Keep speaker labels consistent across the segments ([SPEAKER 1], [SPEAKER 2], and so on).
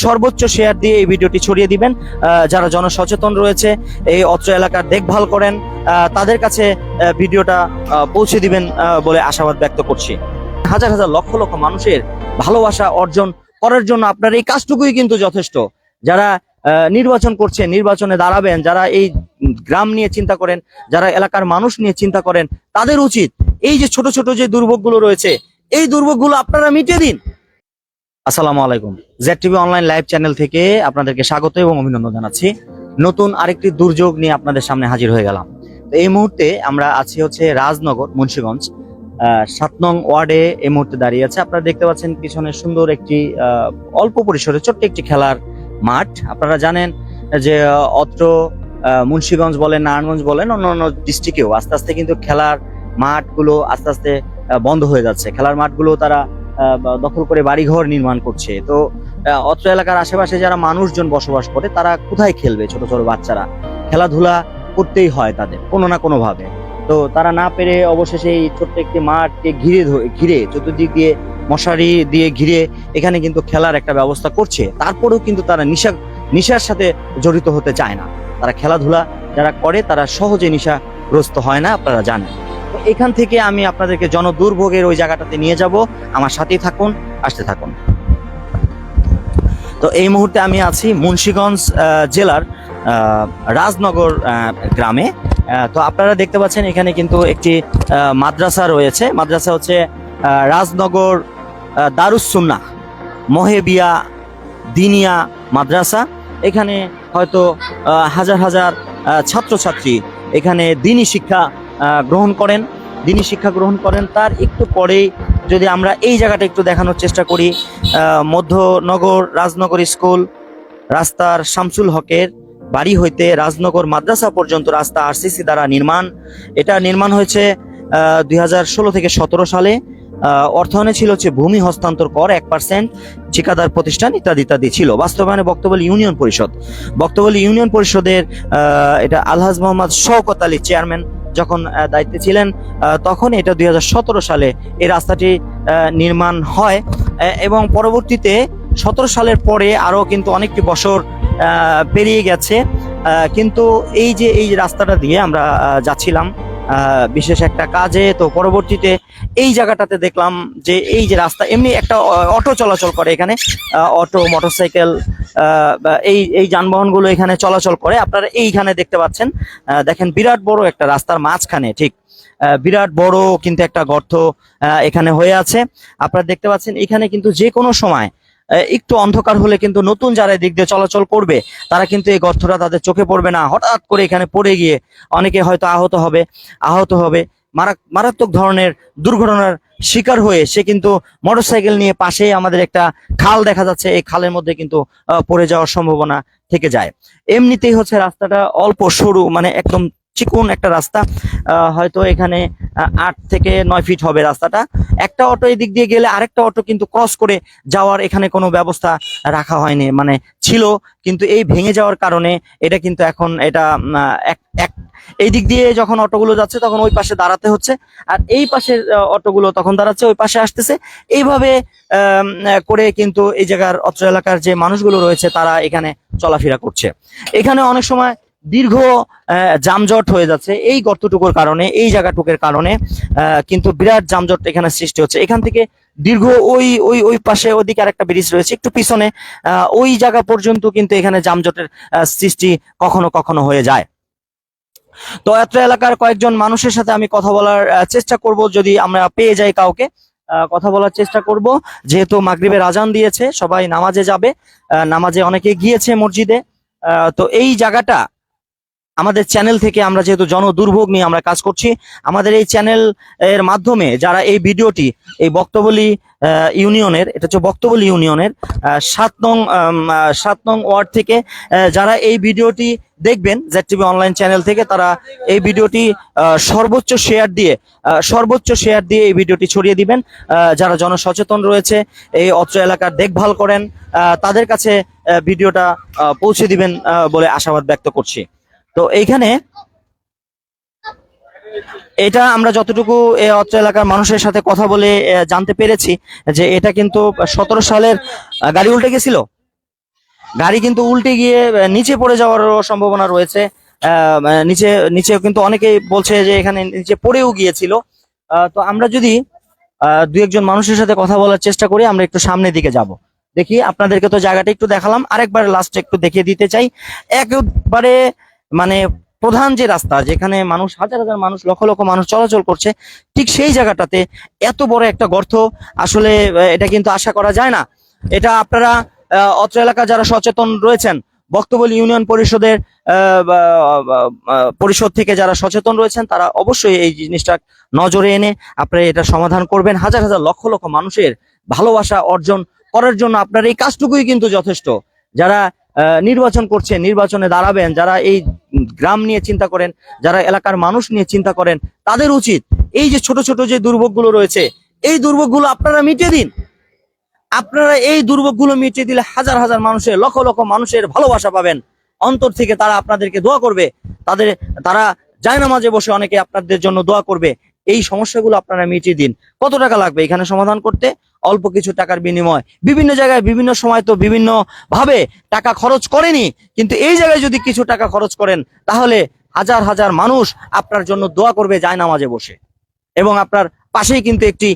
[SPEAKER 1] সর্বোচ্চ শেয়ার দিয়ে এই ভিডিওটি ছড়িয়ে দিবেন। যারা জনসচেতন রয়েছে, এই অত্র এলাকার দেখভাল করেন, তাদের কাছে ভিডিওটা পৌঁছে দিবেন বলে আশাবাদ ব্যক্ত করছি। হাজার হাজার লক্ষ লক্ষ মানুষের ভালোবাসা অর্জন করার জন্য আপনার এই কাজটুকুই কিন্তু যথেষ্ট। যারা নির্বাচন করছেন, নির্বাচনে দাঁড়াবেন, যারা এই গ্রাম নিয়ে চিন্তা করেন, যারা এলাকার মানুষ নিয়ে চিন্তা করেন, তাদের উচিত এই যে ছোট ছোট যে দুর্ভোগগুলো রয়েছে, এই দুর্ভোগগুলো আপনারা মিটিয়ে দিন। আসসালামু আলাইকুম। ZTV অনলাইন লাইভ চ্যানেল থেকে আপনাদেরকে স্বাগত এবং অভিনন্দন জানাচ্ছি। নতুন আরেকটি দুর্যোগ নিয়ে আপনাদের সামনে হাজির হয়ে গেলাম। তো এই মুহূর্তে আমরা আছি হচ্ছে রাজনগর, মুন্সিগঞ্জ 7 নং ওয়ার্ডে এই মুহূর্তে দাঁড়িয়ে আছে। আপনারা দেখতে পাচ্ছেন পিছনে সুন্দর একটি অল্প পরিসরে ছোট্ট একটি খেলার মাঠ। আপনারা জানেন যে অত্র মুন্সিগঞ্জ বলেন, নারায়ণগঞ্জ বলেন, অন্যান্য ডিস্ট্রিক্টেও আস্তে আস্তে কিন্তু খেলার মাঠগুলো আস্তে আস্তে বন্ধ হয়ে যাচ্ছে। খেলার মাঠগুলো তারা দখল করে বাড়িঘর নির্মাণ করছে। তো অত্র এলাকার আশেপাশে যারা মানুষজন বসবাস করে, তারা কোথায় খেলবে? ছোট ছোট বাচ্চারা খেলাধুলা করতেই হয় তাদের কোনো না কোনো ভাবে। তো তারা না পেরে অবশেষে এই ছোট্ট একটি মাঠকে ঘিরে চতুর্দিক দিয়ে মশারি দিয়ে ঘিরে এখানে কিন্তু খেলার একটা ব্যবস্থা করছে। তারপরেও কিন্তু তারা নিশার সাথে জড়িত হতে চায় না। তারা খেলাধুলা যারা করে তারা সহজে নেশাগ্রস্ত হয় না, আপনারা জানেন। তো এখান থেকে আমি আপনাদেরকে জনদুর্ভোগের ওই জায়গাটাতে নিয়ে যাব। আমার সাথেই থাকুন, আসতে থাকুন। তো এই মুহূর্তে আমি আছি মুন্সিগঞ্জ জেলার রাজনগর গ্রামে। তো আপনারা দেখতে পাচ্ছেন এখানে কিন্তু একটি মাদ্রাসা রয়েছে। মাদ্রাসা হচ্ছে রাজনগর দারুস সুন্নাহ মহেবিয়া দিনিয়া মাদ্রাসা। এখানে হয়তো হাজার হাজার ছাত্রছাত্রী এখানে দিনী শিক্ষা গ্রহণ করেন। তার একটু পরেই যদি আমরা এই জায়গাটা একটু দেখানোর চেষ্টা করি, মধ্যনগর রাজনগর স্কুল রাস্তার শামসুল হকের বাড়ি হইতে রাজনগর মাদ্রাসা পর্যন্ত রাস্তা RCC দ্বারা নির্মাণ। এটা নির্মাণ হয়েছে 2016 থেকে 17 সালে। অর্থায়নে ছিল হচ্ছে ভূমি হস্তান্তর কর 1%, ঠিকাদার প্রতিষ্ঠান ইত্যাদি ইত্যাদি ছিল। বাস্তবায়নে বক্তব্যলী ইউনিয়ন পরিষদের এটা আলহাজ মোহাম্মদ শওকত আলী চেয়ারম্যান যখন দায়িত্বে ছিলেন, তখন এটা 2017 সালে এই রাস্তাটি নির্মাণ হয়। এবং পরবর্তীতে 17 সালের পরে আরো কিন্তু অনেকটি বছর পেরিয়ে গেছে, কিন্তু এই রাস্তাটা দিয়ে আমরা যাচ্ছিলাম বিশেষ একটা কাজে। তো পরবর্তীতে এই জায়গাটাতে দেখলাম যে এই যে রাস্তা, এমনি একটা অটো চলাচল করে এখানে, অটো, মোটরসাইকেল, এই যানবাহনগুলো এখানে চলাচল করে। আপনারা এইখানে দেখতে পাচ্ছেন, দেখেন বিরাট বড় একটা রাস্তার মাঝখানে ঠিক বিরাট বড় কিন্তু একটা গর্ত এখানে হয়ে আছে। আপনারা দেখতে পাচ্ছেন এখানে কিন্তু যে কোনো সময় একটু অন্ধকার হলে কিন্তু নতুন যারা দিক দিয়ে চলাচল করবে, তারা কিন্তু এই গর্তটা তাদের চোখে পড়বে না। হঠাৎ করে এখানে পড়ে গিয়ে অনেকে হয়তো আহত হবে, মারাত্মক ধরনের দুর্ঘটনার শিকার হয়ে সে কিন্তু মোটরসাইকেল নিয়ে পাশে আমাদের একটা খাল দেখা যাচ্ছে, এই খালের মধ্যে কিন্তু পড়ে যাওয়ার সম্ভাবনা থেকে যায়। এমনিতেই হচ্ছে রাস্তাটা অল্প সরু, মানে একদম চিকন একটা রাস্তা, হয়তো এখানে 8 থেকে 9 ফিট হবে রাস্তাটা। একটা অটো এই দিক দিয়ে গেলে আরেকটা অটো কিন্তু ক্রস করে যাওয়ার এখানে কোনো ব্যবস্থা রাখা হয়নি, মানে ছিল, কিন্তু এই ভেঙে যাওয়ার কারণে এটা কিন্তু এখন এটা এই দিক দিয়ে যখন অটোগুলো যাচ্ছে তখন ওই পাশে দাঁড়াতে হচ্ছে, আর এই পাশের অটোগুলো তখন দাঁড়াচ্ছে ওই পাশে আসতেছে। এইভাবে করে কিন্তু এই জায়গার অত্র এলাকার যে মানুষগুলো রয়েছে তারা এখানে চলাফেরা করছে। এখানে অনেক সময় দীর্ঘ যানজট হয়ে যাচ্ছে এই গর্তটুকুর কারণে, এই জায়গাটুকুর কারণে কিন্তু বিরাট যানজট এখানে সৃষ্টি হচ্ছে। এখান থেকে দীর্ঘ ওই পাশে ওদিকে আরেকটা ব্রিজ রয়েছে একটু পিছনে, ওই জায়গা পর্যন্ত কিন্তু এখানে যানজটের সৃষ্টি কখনো কখনো হয়ে যায়। তো এত এলাকার কয়েকজন মানুষের সাথে আমি কথা বলার চেষ্টা করব, যদি আমরা পেয়ে যাই কাউকে কথা বলার চেষ্টা করব। যেহেতু মাগরিবের আজান দিয়েছে, সবাই নামাজে যাবে, নামাজে অনেকে গিয়েছে মসজিদে। তো এই জায়গাটা আমাদের চ্যানেল থেকে আমরা যেহেতু জনদুর্ভোগ নিয়ে আমরা কাজ করছি, আমাদের এই চ্যানেল এর মাধ্যমে যারা এই ভিডিওটি এই বক্তবলী ইউনিয়নের, এটা হচ্ছে বক্তবলী ইউনিয়নের 7 নং ওয়ার্ড থেকে যারা এই ভিডিওটি দেখবেন ZTV অনলাইন চ্যানেল থেকে, তারা এই ভিডিওটি সর্বোচ্চ শেয়ার দিয়ে এই ভিডিওটি ছড়িয়ে দিবেন। যারা জনসচেতন রয়েছে, এই অত্র এলাকার দেখভাল করেন, তাদের কাছে ভিডিওটা পৌঁছে দিবেন বলে আশাবাদ ব্যক্ত করছি। তো এইখানে এটা আমরা যতটুকু অত্র এলাকার মানুষের সাথে কথা বলে জানতে পেরেছি যে এটা কিন্তু 17 সালের গাড়ি উল্টে গেছিল। গাড়ি কিন্তু উল্টে গিয়ে নিচে পড়ে যাওয়ারও সম্ভাবনা রয়েছে। নিচে নিচে কিন্তু অনেকেই বলছে যে এখানে নিচে পড়েও গিয়েছিল। তো আমরা যদি দু একজন মানুষের সাথে কথা বলার চেষ্টা করি, আমরা একটু সামনের দিকে যাব। দেখি, আপনাদেরকে তো জায়গাটা একটু দেখালাম, আরেকবার লাস্টে একটু দেখিয়ে দিতে চাই। একবারে মানে প্রধান যে রাস্তা, যেখানে মানুষ হাজার হাজার মানুষ, লক্ষ লক্ষ মানুষ চলাচল করছে, ঠিক সেই জায়গাটাতে এত বড় একটা গর্ত, আসলে এটা কিন্তু আশা করা যায় না। এটা আপনারা অত্র এলাকা যারা সচেতন রয়েছেন, বক্তবলী ইউনিয়ন পরিষদের পরিষদ থেকে যারা সচেতন রয়েছেন, তারা অবশ্যই এই জিনিসটা নজরে এনে আপনারা এটা সমাধান করবেন। হাজার হাজার লক্ষ লক্ষ মানুষের ভালোবাসা অর্জন করার জন্য আপনার এই কাজটুকুই কিন্তু যথেষ্ট। যারা নির্বাচন করছেন, নির্বাচনে দাঁড়াবেন, যারা এই গ্রাম নিয়ে চিন্তা করেন, যারা এলাকার মানুষ নিয়ে চিন্তা করেন, তাদের উচিত এই যে ছোট ছোট যে দুর্ভোগগুলো রয়েছে, এই দুর্ভোগগুলো আপনারা মিটিয়ে দিন। আপনারা এই দুর্ভোগগুলো মিটিয়ে দিলে হাজার হাজার মানুষের, লক্ষ লক্ষ মানুষের ভালোবাসা পাবেন। অন্তর থেকে তারা আপনাদেরকে দোয়া করবে। তারা জায়নামাজে বসে অনেকে আপনাদের জন্য দোয়া করবে। এই সমস্যাগুলো আপনারা মিটিয়ে দিন। কত টাকা লাগবে এখানে সমাধান করতে? অল্প কিছু টাকার বিনিময়। বিভিন্ন জায়গায় বিভিন্ন সময় তো বিভিন্ন ভাবে টাকা খরচ করেনি, কিন্তু এই জায়গায় যদি কিছু টাকা খরচ করেন, তাহলে হাজার হাজার মানুষ আপনার জন্য দোয়া করবে জায়নামাজে বসে। এবং আপনার পাশেই কিন্তু একটি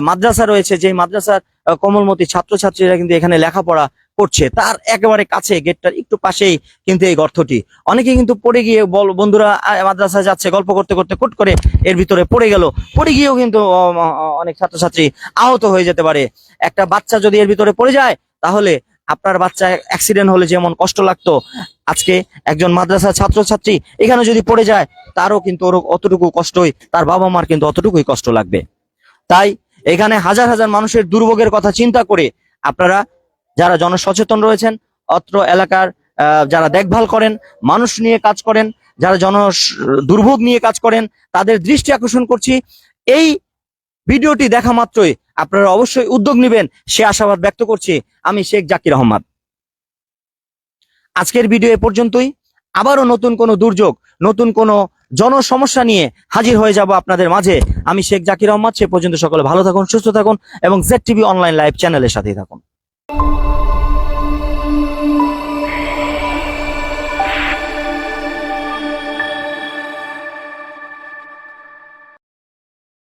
[SPEAKER 1] মাদ্রাসা রয়েছে, যে মাদ্রাসার কোমলমতি ছাত্রছাত্রীরা কিন্তু এখানে লেখাপড়া করছে। তার একেবারে কাছে, গেটটার একটু পাশেই কিন্তু এই গর্তটি। অনেকে কিন্তু পড়ে গিয়ে, বন্ধুরা মাদ্রাসায় যাচ্ছে, গল্প করতে করতে কুট করে এর ভিতরে পড়ে গেল। পড়ে গিয়েও কিন্তু অনেক ছাত্রছাত্রী আহত হয়ে যেতে পারে। একটা বাচ্চা যদি এর ভিতরে পড়ে যায়, তাহলে আপনার বাচ্চা অ্যাক্সিডেন্ট হলে যেমন কষ্ট লাগতো, আজকে একজন মাদ্রাসার ছাত্রছাত্রী এখানে যদি পড়ে যায়, তারও কিন্তু অতটুকু কষ্টই, তার বাবা মার কিন্তু অতটুকুই কষ্ট লাগবে। তাই এখানে হাজার হাজার মানুষের দুর্ভোগের কথা চিন্তা করে আপনারা যারা জনসচেতন রয়েছেন, অত্র এলাকার যারা দেখভাল করেন, মানুষ নিয়ে কাজ করেন, যারা দুর্ভোগ নিয়ে কাজ করেন, তাদের দৃষ্টি আকর্ষণ করছি, এই ভিডিওটি দেখা মাত্রই আপনারা অবশ্যই উদ্যোগ নেবেন, সে আশাবাদ ব্যক্ত করছি আমি, শেখ জাকির আহমদ। আজকের ভিডিও এ পর্যন্তই। আবারও নতুন কোনো দুর্যোগ, নতুন কোনো জনসমস্যা নিয়ে হাজির হয়ে যাব আপনাদের মাঝে। আমি শেখ জাকির আহমদ। সে পর্যন্ত সকলে ভালো থাকুন, সুস্থ থাকুন এবং জেড টিভি অনলাইন লাইভ চ্যানেলের সাথেই থাকুন।